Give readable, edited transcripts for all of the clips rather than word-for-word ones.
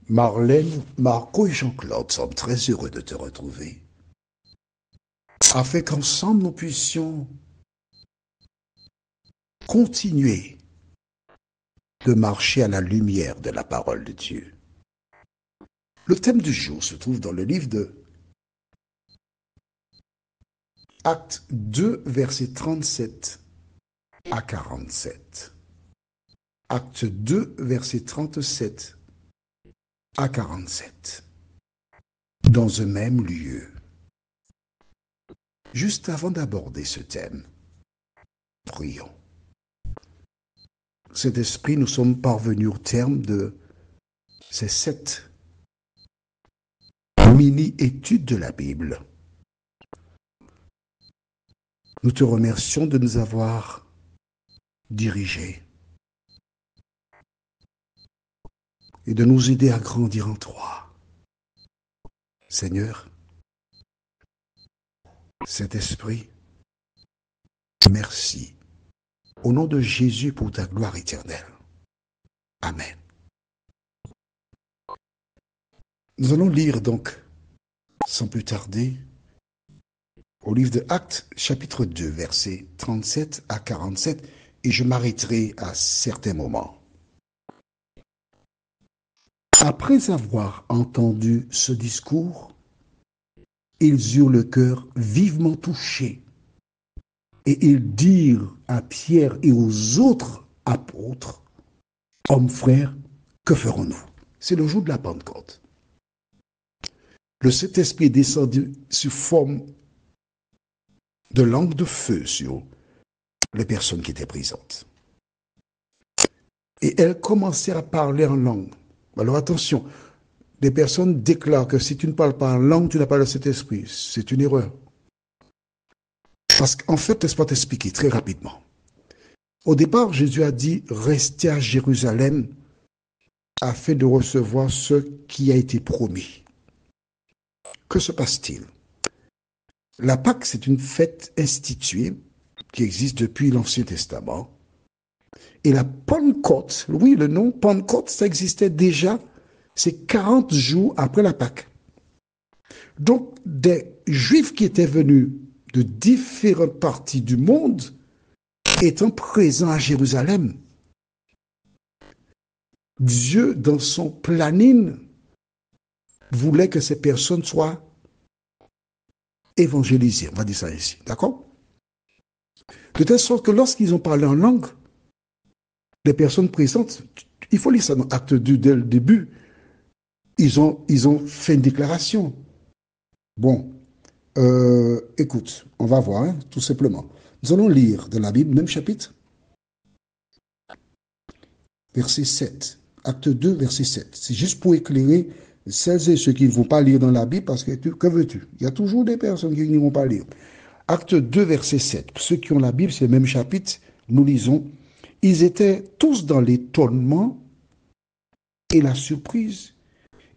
Marlène, Marco et Jean-Claude sommes très heureux de te retrouver, afin qu'ensemble nous puissions continuer de marcher à la lumière de la parole de Dieu. Le thème du jour se trouve dans le livre de Actes 2, versets 37 à 47. Actes 2, versets 37 à 47. Dans un même lieu. Juste avant d'aborder ce thème, prions. Saint-Esprit, nous sommes parvenus au terme de ces 7 mini-études de la Bible. Nous te remercions de nous avoir dirigés et de nous aider à grandir en toi. Seigneur, Saint-Esprit, merci. Au nom de Jésus pour ta gloire éternelle. Amen. Nous allons lire donc, sans plus tarder, au livre de Actes, chapitre 2, versets 37 à 47, et je m'arrêterai à certains moments. Après avoir entendu ce discours, ils eurent le cœur vivement touché, et ils dirent à Pierre et aux autres apôtres, « Hommes frères, que ferons-nous » C'est le jour de la Pentecôte. Le Saint-Esprit est descendu sous forme de langue de feu sur les personnes qui étaient présentes. Et elles commencèrent à parler en langue. Alors attention, des personnes déclarent que si tu ne parles pas en langue, tu n'as pas le Saint-Esprit. C'est une erreur. Parce qu'en fait, laisse-moi t'expliquer très rapidement. Au départ, Jésus a dit, restez à Jérusalem afin de recevoir ce qui a été promis. Que se passe-t-il? La Pâque, c'est une fête instituée qui existe depuis l'Ancien Testament. Et la Pentecôte, oui, le nom Pentecôte, ça existait déjà, c'est 40 jours après la Pâque. Donc, des Juifs qui étaient venus de différentes parties du monde étant présents à Jérusalem, Dieu, dans son planning, voulait que ces personnes soient évangélisées, on va dire ça ici, d'accord? De telle sorte que lorsqu'ils ont parlé en langue, les personnes présentes, il faut lire ça dans Acte 2 dès le début, ils ont fait une déclaration. Bon, écoute, on va voir, hein, tout simplement. Nous allons lire dans la Bible, même chapitre, verset 7. Acte 2, verset 7. C'est juste pour éclairer celles et ceux qui ne vont pas lire dans la Bible, parce que veux-tu? Il y a toujours des personnes qui ne vont pas lire. Acte 2, verset 7. Pour ceux qui ont la Bible, c'est le même chapitre, nous lisons. Ils étaient tous dans l'étonnement et la surprise,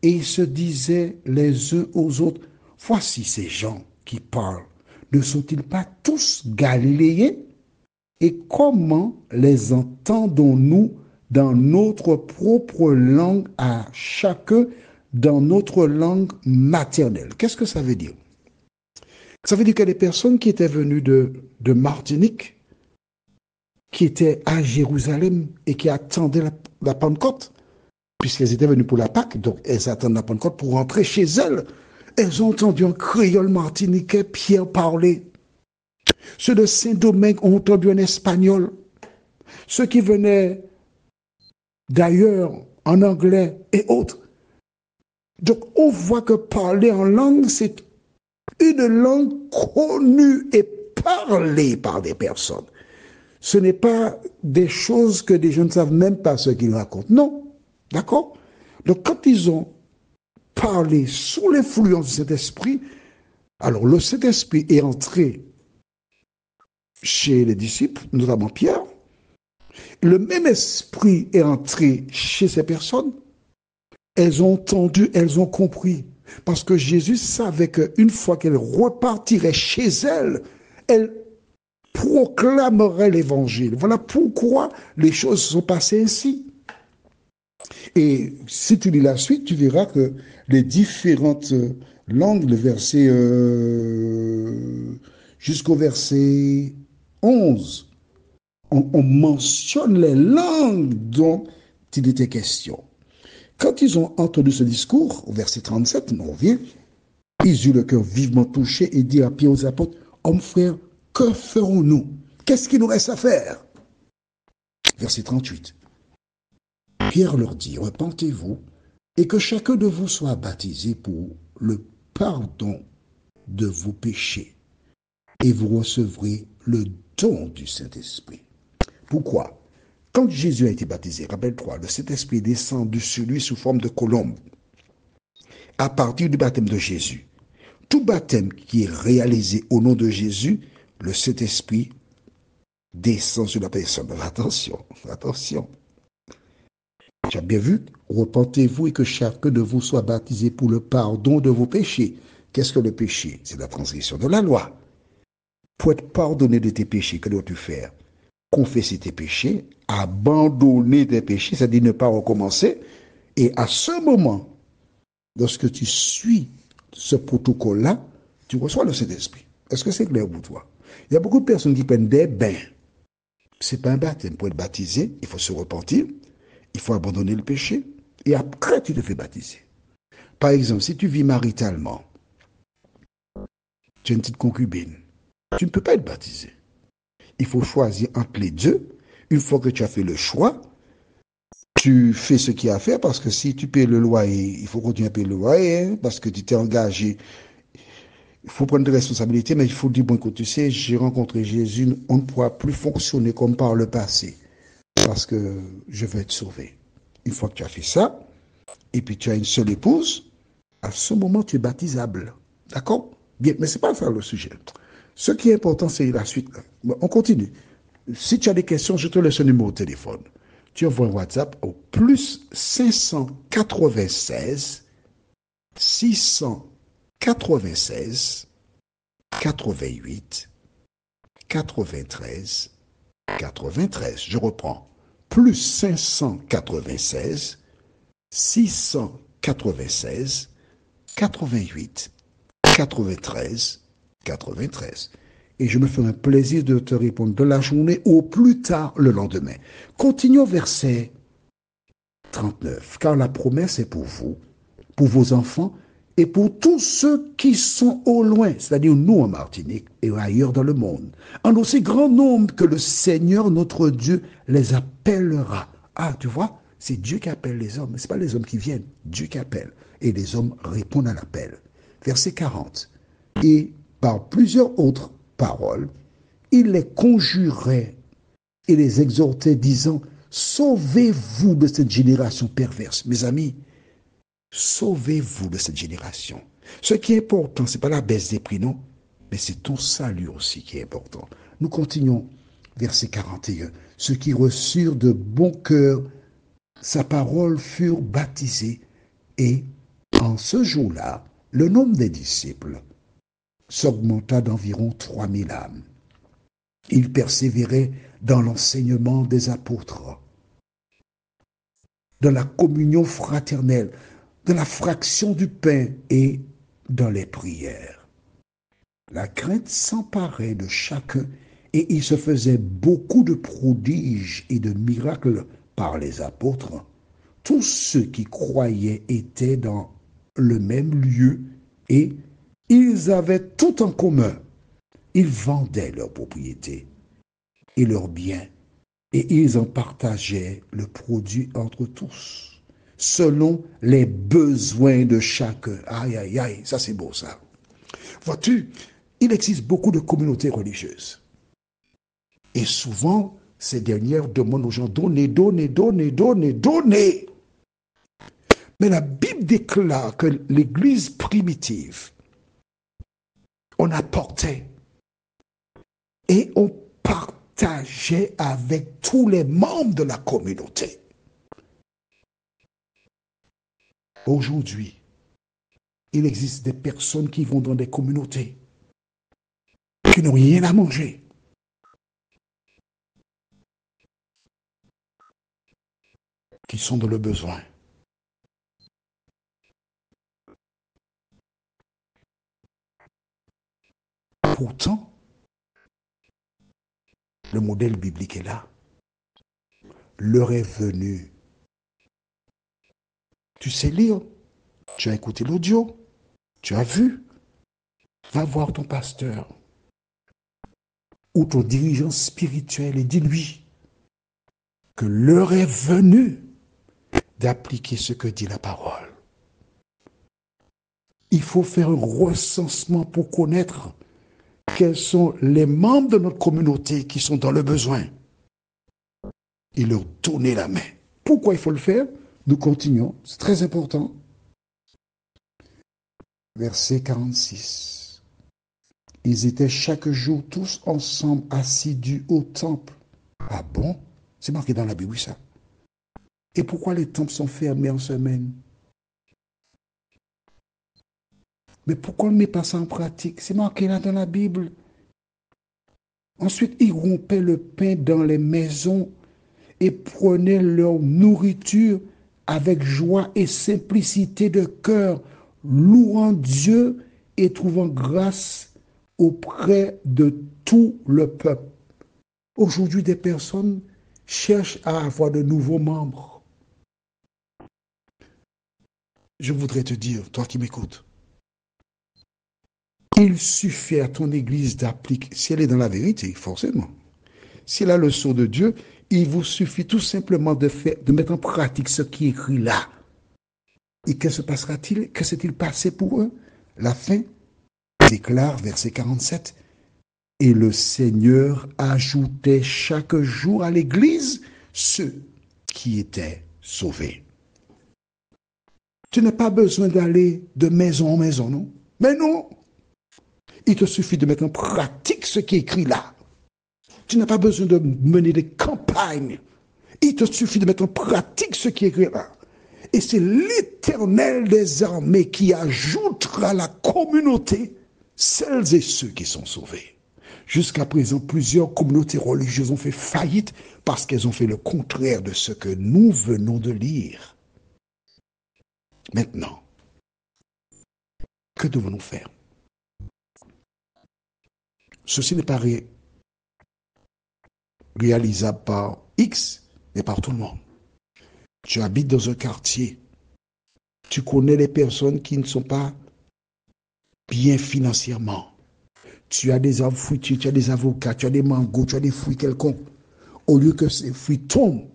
et ils se disaient les uns aux autres, voici ces gens qui parlent, ne sont-ils pas tous galiléens? Et comment les entendons-nous dans notre propre langue à chacun dans notre langue maternelle? Qu'est-ce que ça veut dire? Ça veut dire que les personnes qui étaient venues de Martinique, qui étaient à Jérusalem et qui attendaient la Pentecôte, puisqu'elles étaient venues pour la Pâque, donc elles attendent la Pentecôte pour rentrer chez elles. Elles ont entendu un créole martiniquais Pierre parler. Ceux de Saint-Domingue ont entendu un espagnol. Ceux qui venaient d'ailleurs en anglais et autres. Donc on voit que parler en langue, c'est une langue connue et parlée par des personnes. Ce n'est pas des choses que des gens ne savent même pas ce qu'ils racontent. Non, d'accord? Donc quand ils ont parlé sous l'influence du Saint-Esprit, alors le Saint-Esprit est entré chez les disciples, notamment Pierre. Le même esprit est entré chez ces personnes. Elles ont entendu, elles ont compris. Parce que Jésus savait qu'une fois qu'elles repartiraient chez elles, elles proclameraient l'évangile. Voilà pourquoi les choses se sont passées ainsi. Et si tu lis la suite, tu verras que les différentes langues, le verset jusqu'au verset 11, on mentionne les langues dont il était question. Quand ils ont entendu ce discours, au verset 37, on revient, ils eurent le cœur vivement touché et dirent à Pierre aux apôtres, hommes frères, que ferons-nous? Qu'est-ce qu'il nous reste à faire? Verset 38. Pierre leur dit, repentez-vous et que chacun de vous soit baptisé pour le pardon de vos péchés et vous recevrez le don du Saint-Esprit. Pourquoi? Quand Jésus a été baptisé, rappelle-toi, le Saint-Esprit est descendu sur lui sous forme de colombe à partir du baptême de Jésus. Tout baptême qui est réalisé au nom de Jésus, le Saint-Esprit descend sur la personne. Attention, attention. Tu as bien vu? Repentez-vous et que chacun de vous soit baptisé pour le pardon de vos péchés. Qu'est-ce que le péché? C'est la transgression de la loi. Pour être pardonné de tes péchés, que dois-tu faire? Confesser tes péchés, abandonner tes péchés, c'est-à-dire ne pas recommencer. Et à ce moment, lorsque tu suis ce protocole-là, tu reçois le Saint-Esprit. Est-ce que c'est clair pour toi? Il y a beaucoup de personnes qui prennent des bains. Ce n'est pas un baptême. Pour être baptisé, il faut se repentir, il faut abandonner le péché, et après tu te fais baptiser. Par exemple, si tu vis maritalement, tu as une petite concubine, tu ne peux pas être baptisé. Il faut choisir entre les deux. Une fois que tu as fait le choix, tu fais ce qu'il y a à faire, parce que si tu payes le loyer, il faut continuer à payer le loyer, hein, parce que tu t'es engagé. Il faut prendre des responsabilités, mais il faut dire, bon, écoute, tu sais, j'ai rencontré Jésus, on ne pourra plus fonctionner comme par le passé, parce que je veux être sauvé. Une fois que tu as fait ça, et puis tu as une seule épouse, à ce moment, tu es baptisable. D'accord? Bien, mais ce n'est pas ça le sujet. Ce qui est important, c'est la suite. On continue. Si tu as des questions, je te laisse un numéro de téléphone. Tu envoies un WhatsApp au plus 596 696 88 93 93. Je reprends. Plus 596 696 88 93 93. Et je me ferai un plaisir de te répondre de la journée ou au plus tard le lendemain. Continuons verset 39. Car la promesse est pour vous, pour vos enfants et pour tous ceux qui sont au loin, c'est-à-dire nous en Martinique et ailleurs dans le monde, en aussi grand nombre que le Seigneur notre Dieu les appellera. Ah, tu vois, c'est Dieu qui appelle les hommes, ce n'est pas les hommes qui viennent, Dieu qui appelle. Et les hommes répondent à l'appel. Verset 40. Et par plusieurs autres paroles, il les conjurait et les exhortait, disant, sauvez-vous de cette génération perverse. Mes amis, sauvez-vous de cette génération. Ce qui est important, ce n'est pas la baisse des prix, non, mais c'est ton salut aussi qui est important. Nous continuons, verset 41. Ceux qui reçurent de bon cœur sa parole furent baptisés, et en ce jour-là, le nombre des disciples s'augmenta d'environ 3000 âmes. Ils persévéraient dans l'enseignement des apôtres, dans la communion fraternelle, dans la fraction du pain et dans les prières. La crainte s'emparait de chacun et il se faisait beaucoup de prodiges et de miracles par les apôtres. Tous ceux qui croyaient étaient dans le même lieu et ils avaient tout en commun. Ils vendaient leurs propriétés et leurs biens et ils en partageaient le produit entre tous, selon les besoins de chacun. Aïe, aïe, aïe, ça c'est beau ça. Vois-tu, il existe beaucoup de communautés religieuses. Et souvent, ces dernières demandent aux gens, donnez, donnez, donnez, donnez, donnez. Mais la Bible déclare que l'Église primitive, on apportait et on partageait avec tous les membres de la communauté. Aujourd'hui, il existe des personnes qui vont dans des communautés qui n'ont rien à manger. Qui sont dans le besoin. Pourtant, le modèle biblique est là. L'heure est venue. Tu sais lire, tu as écouté l'audio, tu as vu. Va voir ton pasteur ou ton dirigeant spirituel et dis-lui que l'heure est venue d'appliquer ce que dit la parole. Il faut faire un recensement pour connaître quels sont les membres de notre communauté qui sont dans le besoin et leur donner la main. Pourquoi il faut le faire? Nous continuons, c'est très important. Verset 46. Ils étaient chaque jour tous ensemble assidus au temple. Ah bon? C'est marqué dans la Bible, oui, ça. Et pourquoi les temples sont fermés en semaine? Mais pourquoi on ne met pas ça en pratique? C'est marqué là dans la Bible. Ensuite, ils rompaient le pain dans les maisons et prenaient leur nourriture avec joie et simplicité de cœur, louant Dieu et trouvant grâce auprès de tout le peuple. Aujourd'hui, des personnes cherchent à avoir de nouveaux membres. Je voudrais te dire, toi qui m'écoutes, il suffit à ton église d'appliquer, si elle est dans la vérité, forcément, si elle a le sceau de Dieu, il vous suffit tout simplement de mettre en pratique ce qui est écrit là. Et que se passera-t-il? Que s'est-il passé pour eux? La fin déclare, verset 47, « Et le Seigneur ajoutait chaque jour à l'église ceux qui étaient sauvés. » Tu n'as pas besoin d'aller de maison en maison, non? Mais non! Il te suffit de mettre en pratique ce qui est écrit là. Tu n'as pas besoin de mener des campagnes. Il te suffit de mettre en pratique ce qui est écrit là. Et c'est l'Éternel des armées qui ajoutera à la communauté celles et ceux qui sont sauvés. Jusqu'à présent, plusieurs communautés religieuses ont fait faillite parce qu'elles ont fait le contraire de ce que nous venons de lire. Maintenant, que devons-nous faire? Ceci n'est pas réalisable par X, mais par tout le monde. Tu habites dans un quartier, tu connais les personnes qui ne sont pas bien financièrement. Tu as des fruitiers, tu as des avocats, tu as des mangos, tu as des fruits quelconques. Au lieu que ces fruits tombent,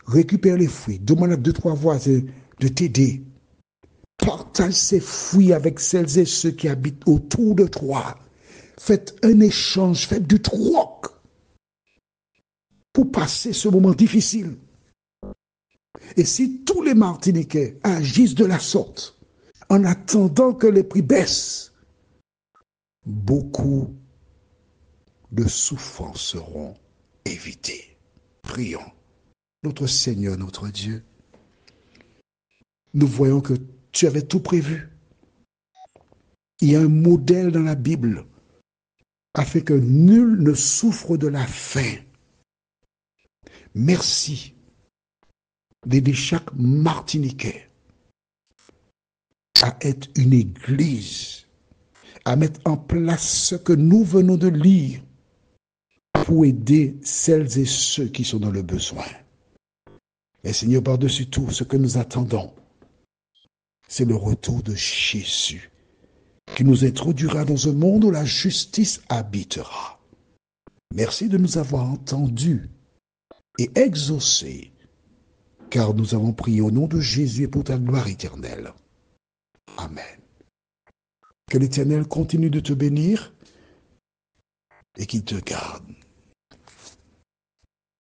récupère les fruits, demande à 2-3 voisins de t'aider. Partage ces fruits avec celles et ceux qui habitent autour de toi. Faites un échange, faites du troc pour passer ce moment difficile. Et si tous les Martiniquais agissent de la sorte, en attendant que les prix baissent, beaucoup de souffrances seront évitées. Prions. Notre Seigneur, notre Dieu, nous voyons que tu avais tout prévu. Il y a un modèle dans la Bible afin que nul ne souffre de la faim. Merci d'aider chaque Martiniquais à être une église, à mettre en place ce que nous venons de lire pour aider celles et ceux qui sont dans le besoin. Et Seigneur, par-dessus tout, ce que nous attendons, c'est le retour de Jésus, qui nous introduira dans un monde où la justice habitera. Merci de nous avoir entendus et exaucés, car nous avons prié au nom de Jésus et pour ta gloire éternelle. Amen. Que l'Éternel continue de te bénir et qu'il te garde.